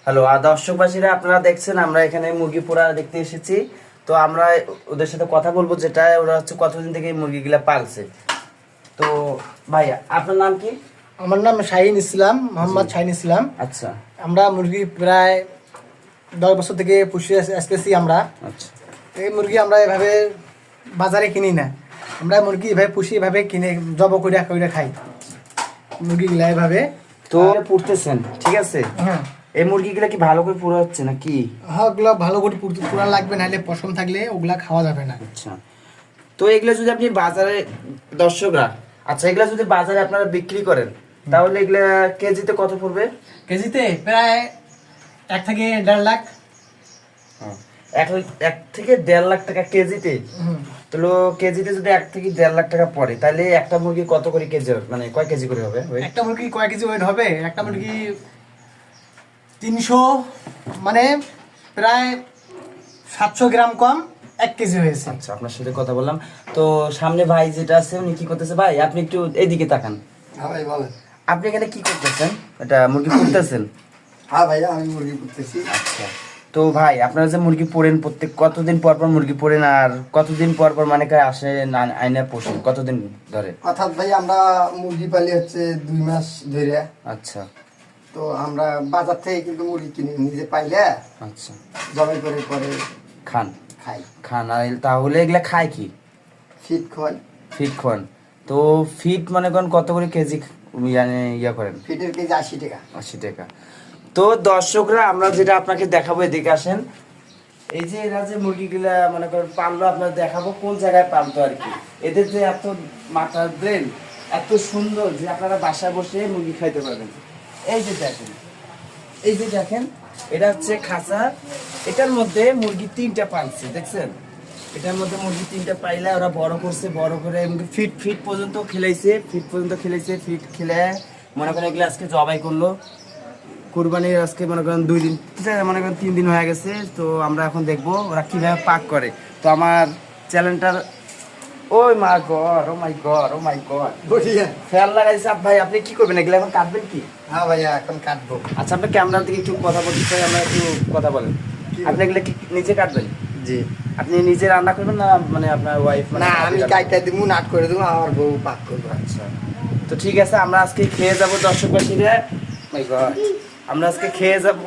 Hello দর্শকবাসীরা, আপনারা দেখছেন আমরা এখানে মুরগি পোড়া দেখতে এসেছি। তো আমরা ওদের সাথে কথা বলবো, যেটা ওরা হচ্ছে কতদিন থেকে এই মুরগিগুলা পালছে। তো ভাই আপনার নাম কি? আমার নাম শাহিন ইসলাম, মোহাম্মদ শাহিন ইসলাম। আচ্ছা, আমরা মুরগি প্রায় 10 বছর থেকে পুষে আসতেছি আমরা। আচ্ছা, এই মুরগি আমরা এভাবে বাজারে কিনি না, আমরা মুরগি এভাবে পুষি, এভাবে কিনে জব করে করে খাই মুরগিগুলা এভাবে। তো পুড়তেছেন, ঠিক আছে। হ্যাঁ এই মুরগিগুলা কি ভালো করে পুরো হচ্ছে না কি? হ্যাঁ, ওগুলো ভালো করে পুরা লাগবে, নাহলে পশম থাকলে ওগুলা খাওয়া যাবে না। আচ্ছা, তো এগুলা যদি আপনি বাজারে দর্শকরা, আচ্ছা এগুলা যদি বাজারে আপনারা বিক্রি করেন তাহলে এগুলা কেজিতে কত পড়বে? কেজিতে প্রায় 1 থেকে 1.5 লাখ। এক থেকে 1.5 লাখ টাকা কেজিতে। তাহলে কেজিতে যদি 1 থেকে 1.5 লাখ টাকা পড়ে, তাহলে একটা মুরগি কত করে কেজি হবে, মানে কয় কেজি করে হবে? একটা মুরগি কয় কেজি ওয়েট হবে? একটা মুরগি 300, মানে প্রায় 700 গ্রাম কম 1 কেজি হয়েছে। আচ্ছা, আপনার সাথে কথা বললাম। তো সামনে ভাই যেটা আছে উনি কি করতেছে? ভাই আপনি একটু এইদিকে তাকান। হ্যাঁ ভাই বলেন। আপনি এখানে কি করতেছেন? এটা মুরগি পুড়তেছেন? হ্যাঁ ভাইয়া, আমি মুরগি করতেছি। আচ্ছা, তো ভাই আপনারা যে মুরগি পোড়েন, প্রত্যেক কতদিন পর পর মুরগি পোড়েন, আর কতদিন পর পর মানে আসেন আইনা পোষেন, কতদিন ধরে? অর্থাৎ ভাই আমরা মুরগি পালি হচ্ছে 2 মাস ধরে। আচ্ছা, তো আমরা বাজার থেকে কিন্তু মুরগি কিনে নিজে পাইলে আচ্ছা, জবাই করে পরে খান খাই। খান। আর তাহলে এগুলা খায় কি? ফিট খাই। ফিট খান। তো ফিট মনে করেন কত করে কেজি ইয়া করেন? ফিটের কেজি 80 টাকা। 80 টাকা। তো দর্শকরা, আমরা যেটা আপনাকে দেখাবো, এদিকে আসেন। এই যে এরা যে মুরগিগুলা মনে করেন পাললো, আপনার দেখাবো কোন জায়গায় পালতো আর কি। এদের যে এত মাথার ব্রেন এত সুন্দর যে আপনারা বাসায় বসে মুরগি খাইতে পারবেন। এই যে দেখেন, এই যে দেখেন, এটা হচ্ছে খাঁচা। এটার মধ্যে মুরগি 3টা পালছে, দেখছেন? এটার মধ্যে মুরগি 3টা পাইলে ওরা বড় করছে, বড় করে ফিট ফিট পর্যন্ত খেলাইছে, ফিট খেলে মনে করেন এগুলো আজকে জবাই করলো। কুরবানির আজকে মনে করেন 2 দিন, মনে করেন 3 দিন হয়ে গেছে। তো আমরা এখন দেখবো ওরা কিভাবে পাক করে। তো আমার চ্যানেলটার ও মাই গড বলিয়া। ফ্যান লাগাইছে। ভাই আপনি কি করবেন, এগুলো এখন কাটবেন কি? হ্যাঁ ভাইয়া, এখন কাটবো। আচ্ছা, আপনার ক্যামেরার দিকে একটু কথা বলতে চাই, আমরা একটু কথা বলেন। আপনি এগুলো কি নিজে কাটবেন? জি। আপনি নিজে রান্না করবেন না মানে আপনার ওয়াইফ? না, আমি কাইটা দিব, নাট করে দেবো, আমার বউ পাক করবো। আচ্ছা, তো ঠিক আছে, আমরা আজকে খেয়ে যাবো দর্শকবাসীরা। মাই গড, আমরা আজকে খেয়ে যাবো।